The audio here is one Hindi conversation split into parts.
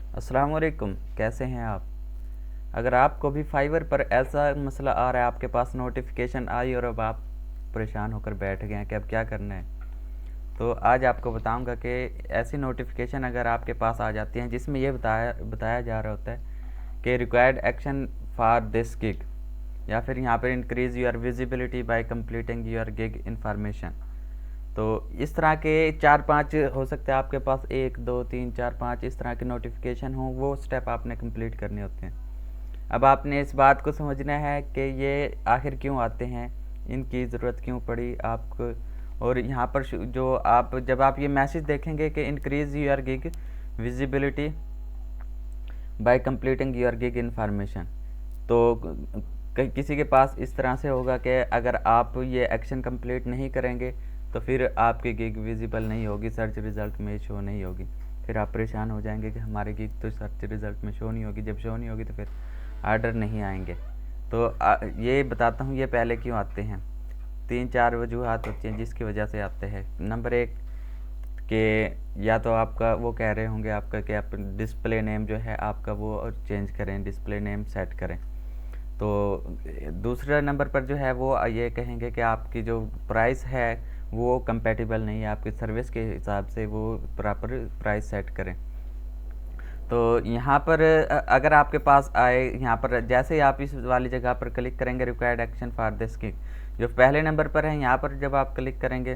अस्सलाम वालेकुम, कैसे हैं आप। अगर आपको भी फाइवर पर ऐसा मसला आ रहा है, आपके पास नोटिफिकेशन आई और अब आप परेशान होकर बैठ गए हैं कि अब क्या करना है, तो आज आपको बताऊंगा कि ऐसी नोटिफिकेशन अगर आपके पास आ जाती हैं जिसमें ये बताया बताया जा रहा होता है कि required action for this gig, या फिर यहाँ पर increase your visibility bye completing your gig information. तो इस तरह के चार पांच हो सकते हैं आपके पास, एक दो तीन चार पांच इस तरह के नोटिफिकेशन हो, वो स्टेप आपने कंप्लीट करने होते हैं। अब आपने इस बात को समझना है कि ये आखिर क्यों आते हैं, इनकी ज़रूरत क्यों पड़ी आपको। और यहाँ पर जो आप जब आप ये मैसेज देखेंगे कि increase your gig visibility bye completing your gig information, तो किसी के पास इस तरह से होगा कि अगर आप ये एक्शन कंप्लीट नहीं करेंगे तो फिर आपकी गिग विजिबल नहीं होगी, सर्च रिज़ल्ट में शो नहीं होगी। फिर आप परेशान हो जाएंगे कि हमारी गिग तो सर्च रिज़ल्ट में शो नहीं होगी, जब शो नहीं होगी तो फिर आर्डर नहीं आएंगे। तो ये बताता हूँ ये पहले क्यों आते हैं। तीन चार वजूहत होती हैं जिसकी वजह से आते हैं। नंबर एक, कि या तो आपका वो कह रहे होंगे आपका कि आप डिस्प्ले नेम जो है आपका वो चेंज करें, डिस्प्ले नेम सेट करें। तो दूसरा नंबर पर जो है वो ये कहेंगे कि आपकी जो प्राइस है वो कंपेटिबल नहीं है, आपकी सर्विस के हिसाब से वो प्रॉपर प्राइस सेट करें। तो यहाँ पर अगर आपके पास आए, यहाँ पर जैसे ही आप इस वाली जगह पर क्लिक करेंगे required action for this kick, जो पहले नंबर पर है, यहाँ पर जब आप क्लिक करेंगे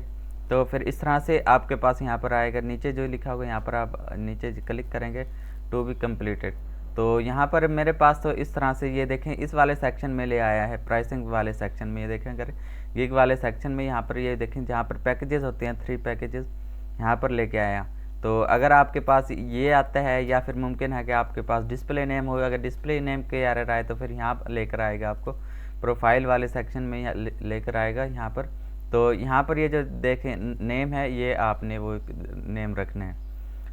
तो फिर इस तरह से आपके पास यहाँ पर आएगा, नीचे जो लिखा होगा यहाँ पर आप नीचे क्लिक करेंगे टू बी कम्प्लीटेड। तो यहाँ पर मेरे पास तो इस तरह से ये देखें इस वाले सेक्शन में ले आया है, प्राइसिंग वाले सेक्शन में। ये देखें अगर गिग वाले सेक्शन में यहाँ पर ये देखें जहाँ पर पैकेजेस होते हैं, 3 पैकेजेस यहाँ पर लेके आया। तो अगर आपके पास ये आता है या फिर मुमकिन है कि आपके पास डिस्प्ले नेम हो, अगर डिस्प्ले नेम के एरर आए तो फिर यहाँ लेकर आएगा आपको प्रोफाइल वाले सेक्शन में लेकर आएगा यहाँ पर। तो यहाँ पर ये जो देखें नेम है, ये आपने वो नेम रखना है।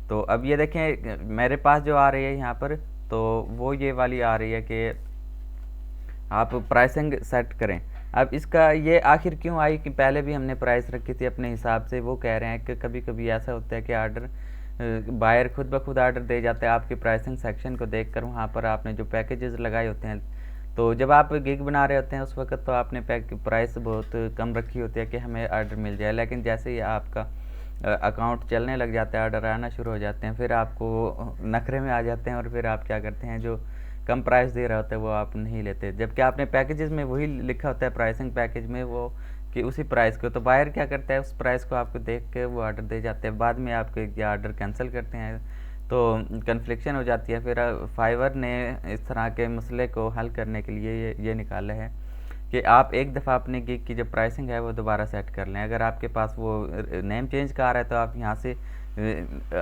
तो अब ये देखें मेरे पास जो आ रही है यहाँ पर, तो वो ये वाली आ रही है कि आप प्राइसिंग सेट करें। अब इसका ये आखिर क्यों आई कि पहले भी हमने प्राइस रखी थी अपने हिसाब से। वो कह रहे हैं कि कभी कभी ऐसा होता है कि आर्डर बायर खुद ब खुद आर्डर दे जाते हैं आपके प्राइसिंग सेक्शन को देखकर, वहाँ पर आपने जो पैकेजेस लगाए होते हैं। तो जब आप गिग बना रहे होते हैं उस वक्त तो आपने प्राइस बहुत कम रखी होती है कि हमें आर्डर मिल जाए, लेकिन जैसे ही आपका अकाउंट चलने लग जाता है, आर्डर आना शुरू हो जाते हैं, फिर आपको नखरे में आ जाते हैं और फिर आप क्या करते हैं, जो कम प्राइस दे रहा होता है वो आप नहीं लेते, जबकि आपने पैकेजेस में वही लिखा होता है प्राइसिंग पैकेज में वो कि उसी प्राइस को। तो बायर क्या करता है, उस प्राइस को आपको देख के वो आर्डर दे जाते हैं, बाद में आपके ये आर्डर कैंसिल करते हैं। तो कन्फ्लिक्शन हो जाती है। फिर फाइवर ने इस तरह के मसले को हल करने के लिए ये निकाला है कि आप एक दफ़ा अपने गिग की जो प्राइसिंग है वो दोबारा सेट कर लें। अगर आपके पास वो नेम चेंज का आ रहा है तो आप यहाँ से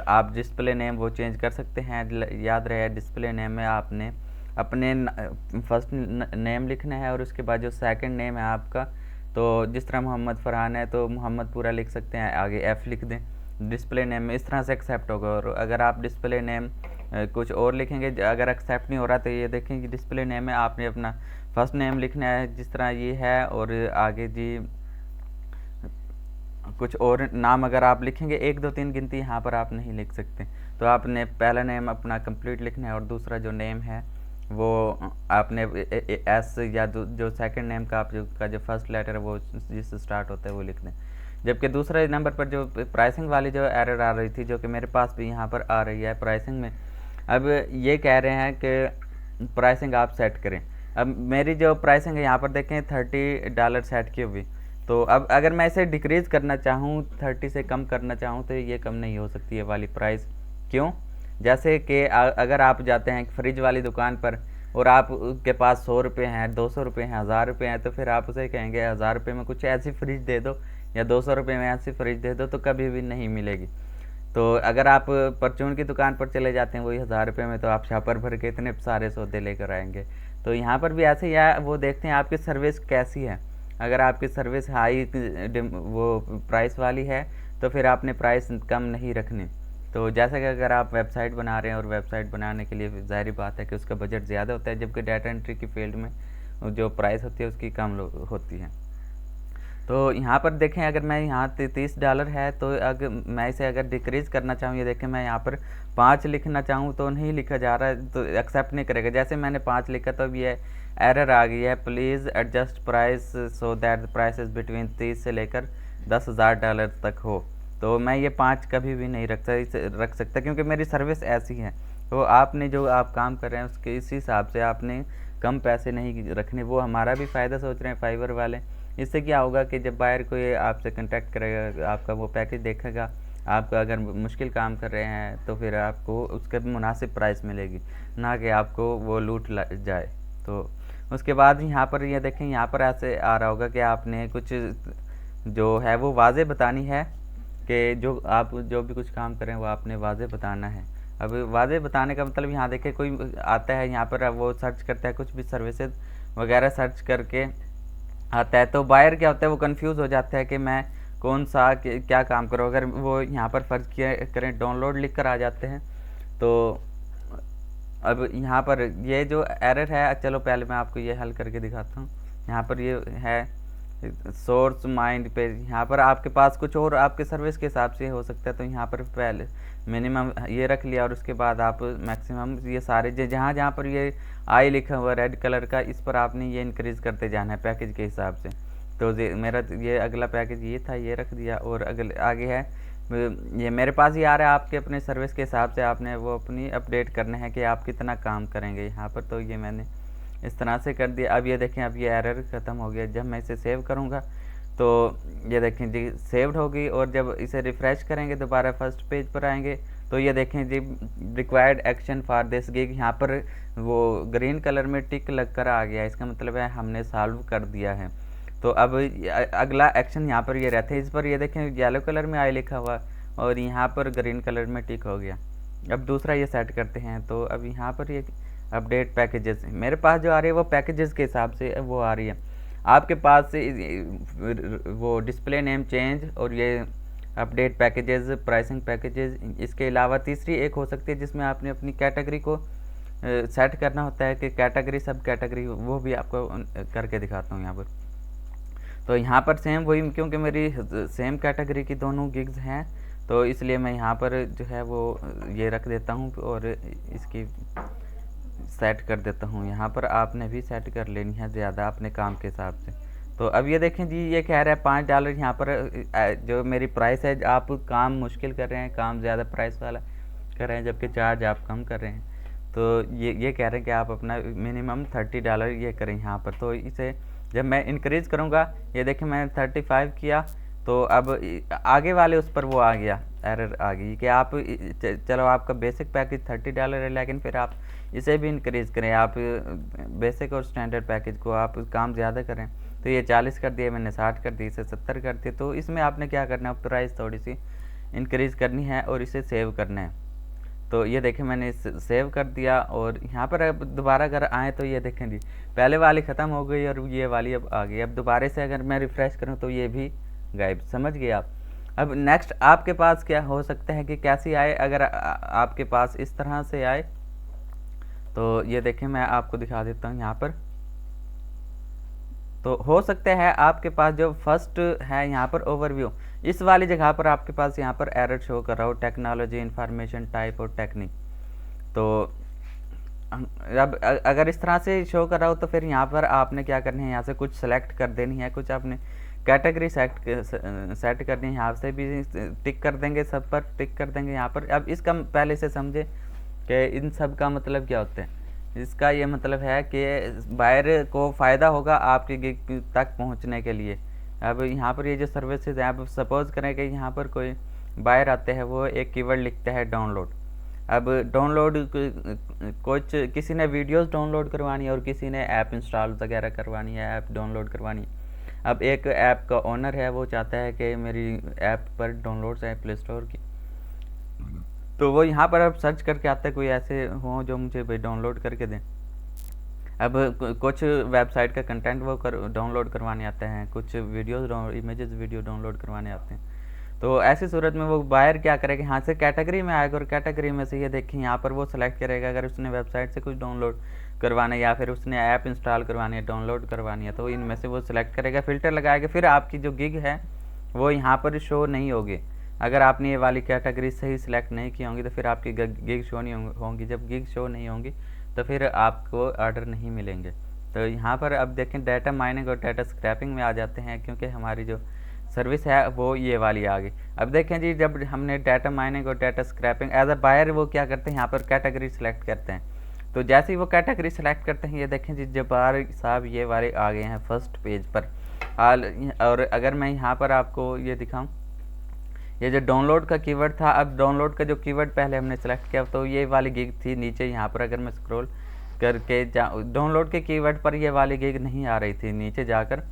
आप डिस्प्ले नेम वो चेंज कर सकते हैं। याद रहे डिस्प्ले नेम में आपने अपने फर्स्ट नेम लिखना है और उसके बाद जो सेकंड नेम है आपका, तो जिस तरह मोहम्मद फरहान है तो मोहम्मद पूरा लिख सकते हैं, आगे एफ़ लिख दें डिस्प्ले नेम में, इस तरह से एक्सेप्ट होगा। और अगर आप डिस्प्ले नेम कुछ और लिखेंगे, अगर एक्सेप्ट नहीं हो रहा तो ये देखें कि डिस्प्ले नेम में आपने अपना फर्स्ट नेम लिखना है जिस तरह ये है, और आगे जी कुछ और नाम अगर आप लिखेंगे, एक दो तीन गिनती यहाँ पर आप नहीं लिख सकते। तो आपने पहला नेम अपना कंप्लीट लिखना है और दूसरा जो नेम है वो आपने एस या जो सेकंड नेम का का जो फर्स्ट लेटर है वो जिससे स्टार्ट होता है वो लिख दें। जबकि दूसरे नंबर पर जो प्राइसिंग वाली जो एरर आ रही थी, जो कि मेरे पास भी यहाँ पर आ रही है प्राइसिंग में, अब ये कह रहे हैं कि प्राइसिंग आप सेट करें। अब मेरी जो प्राइसिंग है यहाँ पर देखें $30 सेट की हुई। तो अब अगर मैं इसे डिक्रीज़ करना चाहूँ, 30 से कम करना चाहूँ, तो ये कम नहीं हो सकती है वाली प्राइस। क्यों? जैसे कि अगर आप जाते हैं फ्रिज वाली दुकान पर और आप के पास 100 रुपये हैं, 200 रुपये हैं, 1000 रुपये हैं, तो फिर आप उसे कहेंगे 1000 रुपये में कुछ ऐसी फ्रिज दे दो या 200 रुपये में ऐसी फ्रिज दे दो, तो कभी भी नहीं मिलेगी। तो अगर आप परचून की दुकान पर चले जाते हैं वही 1000 रुपये में, तो आप शापर भर के इतने सारे सौदे लेकर आएंगे। तो यहाँ पर भी ऐसे या वो देखते हैं आपकी सर्विस कैसी है। अगर आपकी सर्विस हाई वो प्राइस वाली है तो फिर आपने प्राइस कम नहीं रखनी। तो जैसा कि अगर आप वेबसाइट बना रहे हैं और वेबसाइट बनाने के लिए ज़ाहिर बात है कि उसका बजट ज़्यादा होता है, जबकि डाटा एंट्री की फील्ड में जो प्राइस होती है उसकी कम होती है। तो यहाँ पर देखें, अगर मैं यहाँ $30 है, तो अगर मैं इसे अगर डिक्रीज़ करना चाहूँ, ये देखें मैं यहाँ पर 5 लिखना चाहूँ तो नहीं लिखा जा रहा है, तो एक्सेप्ट नहीं करेगा। जैसे मैंने 5 लिखा तो अब ये एरर आ गई है, please adjust price so that the price is between 30 से लेकर $10,000 तक हो। तो मैं ये 5 कभी भी नहीं रख सकता, क्योंकि मेरी सर्विस ऐसी है। तो आपने जो आप काम कर रहे हैं उसके इसी हिसाब से आपने कम पैसे नहीं रखने। वो हमारा भी फ़ायदा सोच रहे हैं फाइवर वाले। इससे क्या होगा कि जब बायर कोई आपसे कांटेक्ट करेगा, आपका वो पैकेज देखेगा, आपका अगर मुश्किल काम कर रहे हैं तो फिर आपको उसके मुनासिब प्राइस मिलेगी, ना कि आपको वो लूट जाए। तो उसके बाद यहाँ पर ये देखें, यहाँ पर ऐसे आ रहा होगा कि आपने कुछ जो है वो वाज़े बतानी है कि जो आप जो भी कुछ काम करें वो आपने वाज़े बताना है। अब वाज़े बताने का मतलब यहाँ देखें, कोई आता है यहाँ पर, वो सर्च करता है कुछ भी सर्विसेज वगैरह सर्च करके आता है, तो बायर क्या होता है वो कंफ्यूज हो जाता है कि मैं कौन सा क्या काम करूँ। अगर वो यहाँ पर फ़र्ज किया करें डाउनलोड लिख कर आ जाते हैं, तो अब यहाँ पर ये जो एरर है, चलो पहले मैं आपको ये हल करके दिखाता हूँ। यहाँ पर ये है सोर्स माइंड पे, यहाँ पर आपके पास कुछ और आपके सर्विस के हिसाब से हो सकता है, तो यहाँ पर पहले मिनिमम ये रख लिया और उसके बाद आप मैक्सिमम ये सारे जहाँ जहाँ पर ये आई लिखा हुआ रेड कलर का, इस पर आपने ये इंक्रीज़ करते जाना है पैकेज के हिसाब से। तो मेरा ये अगला पैकेज ये था, ये रख दिया। और अगले आगे है ये मेरे पास ही आ रहा है, आपके अपने सर्विस के हिसाब से आपने वो अपनी अपडेट करना है कि आप कितना काम करेंगे यहाँ पर। तो ये मैंने इस तरह से कर दिया। अब ये देखें, अब ये एरर ख़त्म हो गया। जब मैं इसे सेव करूँगा तो ये देखें जी सेव्ड होगी, और जब इसे रिफ़्रेश करेंगे दोबारा फर्स्ट पेज पर आएंगे तो ये देखें जी required action for this gig, यहाँ पर वो ग्रीन कलर में टिक लग कर आ गया। इसका मतलब है हमने सॉल्व कर दिया है। तो अब अगला एक्शन यहाँ पर ये रहता है, इस पर ये देखें येलो कलर में आई लिखा हुआ और यहाँ पर ग्रीन कलर में टिक हो गया। अब दूसरा ये सेट करते हैं, तो अब यहाँ पर ये अपडेट पैकेजेस मेरे पास जो आ रही है वो पैकेजेस के हिसाब से वो आ रही है। आपके पास से वो डिस्प्ले नेम चेंज और ये अपडेट पैकेजेस, प्राइसिंग पैकेजेस, इसके अलावा तीसरी एक हो सकती है जिसमें आपने अपनी कैटेगरी को सेट करना होता है कि कैटेगरी सब कैटेगरी, वो भी आपको करके दिखाता हूँ यहाँ पर। तो यहाँ पर सेम वही, क्योंकि मेरी सेम कैटेगरी की दोनों गिग्स हैं तो इसलिए मैं यहाँ पर जो है वो ये रख देता हूँ और इसकी सेट कर देता हूँ। यहाँ पर आपने भी सेट कर लेनी है ज़्यादा अपने काम के हिसाब से। तो अब ये देखें जी, ये कह रहा है $5 यहाँ पर जो मेरी प्राइस है। आप काम मुश्किल कर रहे हैं, काम ज़्यादा प्राइस वाला कर रहे हैं, जबकि चार्ज आप कम कर रहे हैं। तो ये कह रहे हैं कि आप अपना मिनिमम $30 ये करें यहाँ पर। तो इसे जब मैं इंक्रीज़ करूँगा, ये देखें मैंने 35 किया, तो अब आगे वाले उस पर वो आ गया, एरर आ गई कि आप चलो आपका बेसिक पैकेज $30 है, लेकिन फिर आप इसे भी इंक्रीज़ करें, आप बेसिक और स्टैंडर्ड पैकेज को आप काम ज़्यादा करें। तो ये 40 कर दिया मैंने, 60 कर दी, इसे 70 कर दिया। तो इसमें आपने क्या करना है, प्राइस थोड़ी सी इंक्रीज़ करनी है और इसे सेव करना है। तो ये देखें मैंने सेव कर दिया और यहाँ पर अब दोबारा अगर आए तो ये देखें जी पहले वाली ख़त्म हो गई और ये वाली अब आ गई। अब दोबारा से अगर मैं रिफ़्रेश करूँ तो ये भी गायब, समझ गए आप। अब नेक्स्ट आपके पास क्या हो सकता है कि कैसी आए, अगर आपके पास इस तरह से आए तो ये देखें मैं आपको दिखा देता हूँ यहाँ पर। तो हो सकता है आपके पास जो फर्स्ट है यहाँ पर ओवरव्यू, इस वाली जगह पर आपके पास यहाँ पर एरर शो कर रहा हो, टेक्नोलॉजी, इंफॉर्मेशन टाइप और टेक्निक। तो अब अगर इस तरह से शो कर रहा हो तो फिर यहाँ पर आपने क्या करना है, यहाँ से कुछ सेलेक्ट कर देनी है, कुछ आपने कैटेगरी सेट करनी है। यहाँ से भी टिक कर देंगे, सब पर टिक कर देंगे यहाँ पर। अब इसका पहले से समझे कि इन सब का मतलब क्या होता है। इसका ये मतलब है कि बायर को फ़ायदा होगा आपके गिग तक पहुंचने के लिए। अब यहाँ पर ये जो सर्विसेज हैं, अब सपोज़ करें कि यहाँ पर कोई बायर आते हैं, वो एक कीवर्ड लिखता है डाउनलोड। अब डाउनलोड कुछ किसी ने वीडियोस डाउनलोड करवानी है और किसी ने ऐप इंस्टॉल वगैरह करवानी है, ऐप डाउनलोड करवानी है। अब एक ऐप का ओनर है, वो चाहता है कि मेरी ऐप पर डाउनलोड्स हैं प्ले स्टोर की, तो वो यहाँ पर अब सर्च करके आता है कोई ऐसे हों जो मुझे भाई डाउनलोड करके दें। अब कुछ वेबसाइट का कंटेंट वो डाउनलोड करवाने आते हैं, कुछ वीडियोस इमेजेस वीडियो डाउनलोड करवाने आते हैं। तो ऐसी सूरत में वो बायर क्या करेगा, यहाँ से कैटेगरी में आएगा और कैटेगरी में से ये देखिए यहाँ पर वो सेलेक्ट करेगा। अगर उसने वेबसाइट से कुछ डाउनलोड करवाना है या फिर उसने ऐप इंस्टॉल करवानी है, डाउनलोड करवानी है, तो इनमें से वो सिलेक्ट करेगा, फ़िल्टर लगाएगा। फिर आपकी जो गिग है वो यहाँ पर शो नहीं होगी। अगर आपने ये वाली कैटेगरी सही सिलेक्ट नहीं की होंगी तो फिर आपकी गिग शो नहीं होंगी। जब गिग शो नहीं होंगी तो फिर आपको ऑर्डर नहीं मिलेंगे। तो यहाँ पर अब देखें डाटा माइनिंग और डाटा स्क्रैपिंग में आ जाते हैं, क्योंकि हमारी जो सर्विस है वो ये वाली आ गई। अब देखें जी, जब हमने डाटा माइनिंग और data scraping as a buyer वो क्या करते हैं, यहाँ पर कैटेगरी सेलेक्ट करते हैं। तो जैसे ही वो कैटेगरी सेलेक्ट करते हैं, ये देखें जी जब्बार साहब ये वाले आ गए हैं फर्स्ट पेज पर। और अगर मैं यहाँ पर आपको ये दिखाऊँ, ये जो डाउनलोड का कीवर्ड था, अब डाउनलोड का जो कीवर्ड पहले हमने सेलेक्ट किया तो ये वाली गिग थी नीचे। यहाँ पर अगर मैं स्क्रॉल करके डाउनलोड के कीवर्ड पर ये वाली गिग नहीं आ रही थी, नीचे जाकर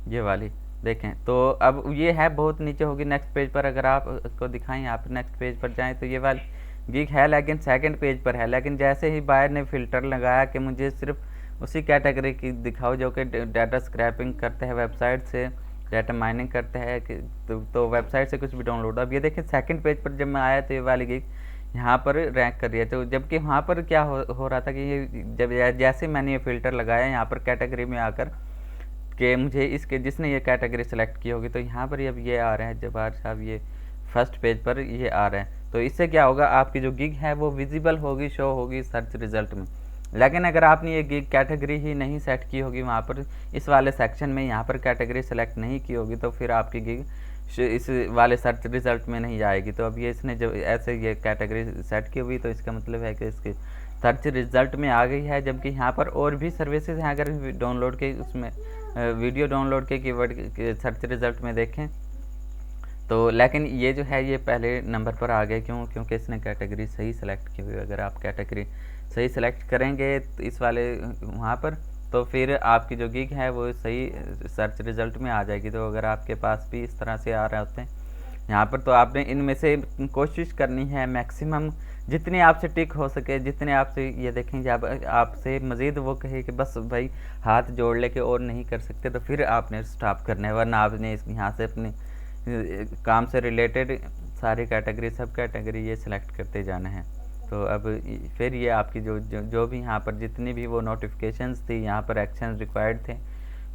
ये वाली देखें तो अब ये है बहुत नीचे होगी। नेक्स्ट पेज पर अगर आप को दिखाएं, यहाँ पर नेक्स्ट पेज पर जाएं तो ये वाली गिग है, लेकिन सेकंड पेज पर है। लेकिन जैसे ही बायर ने फ़िल्टर लगाया कि मुझे सिर्फ उसी कैटेगरी की दिखाओ जो कि डाटा स्क्रैपिंग करते हैं, वेबसाइट से डाटा माइनिंग करते हैं कि तो वेबसाइट से कुछ भी डाउनलोड। अब ये देखें सेकंड पेज पर जब मैं आया तो ये वाली गिग यहाँ पर रैंक कर रही है। तो जबकि वहाँ पर क्या हो रहा था कि ये जब जैसे मैंने ये फ़िल्टर लगाया यहाँ पर कैटेगरी में आकर कि मुझे इसके जिसने ये कैटेगरी सेलेक्ट की होगी, तो यहाँ पर अब ये आ रहे हैं जब्बार साहब, ये फर्स्ट पेज पर ये आ रहे हैं। तो इससे क्या होगा, आपकी जो गिग है वो विजिबल होगी, शो होगी सर्च रिजल्ट में। लेकिन अगर आपने ये गिग कैटेगरी ही नहीं सेट की होगी वहाँ पर इस वाले सेक्शन में, यहाँ पर कैटेगरी सेलेक्ट नहीं की होगी, तो फिर आपकी गिग इस वाले सर्च रिजल्ट में नहीं आएगी। तो अब ये इसने जब ऐसे ये कैटेगरी सेट की हुई तो इसका मतलब है कि इसके सर्च रिजल्ट में आ गई है। जबकि यहाँ पर और भी सर्विसेज हैं, अगर डाउनलोड के उसमें वीडियो डाउनलोड के कीवर्ड सर्च रिजल्ट में देखें तो, लेकिन ये जो है ये पहले नंबर पर आ गए। क्योंकि इसने कैटेगरी सही सेलेक्ट की हुई। अगर आप कैटेगरी सही सेलेक्ट करेंगे तो इस वाले वहाँ पर, तो फिर आपकी जो गिग है वो सही सर्च रिज़ल्ट में आ जाएगी। तो अगर आपके पास भी इस तरह से आ रहे होते हैं यहाँ पर, तो आपने इनमें से कोशिश करनी है मैक्सिमम जितनी आपसे टिक हो सके, जितने आपसे ये देखें जब आपसे मज़ीद वो कहे कि बस भाई हाथ जोड़ ले के और नहीं कर सकते, तो फिर आपने स्टॉप करना है। वरना आपने यहाँ से अपने काम से रिलेटेड सारी कैटेगरी सब कैटेगरी ये सिलेक्ट करते जाना है। तो अब फिर ये आपकी जो भी यहाँ पर जितनी भी वो नोटिफिकेशंस थी, यहाँ पर एक्शन रिक्वायर्ड थे,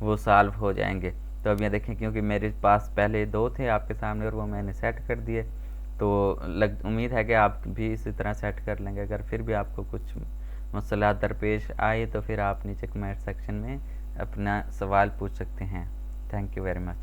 वो सॉल्व हो जाएंगे। तो अब ये देखें क्योंकि मेरे पास पहले 2 थे आपके सामने और वो मैंने सेट कर दिए, तो उम्मीद है कि आप भी इसी तरह सेट कर लेंगे। अगर फिर भी आपको कुछ मसला दरपेश आए तो फिर आप नीचे कमेंट सेक्शन में अपना सवाल पूछ सकते हैं। Thank you very much.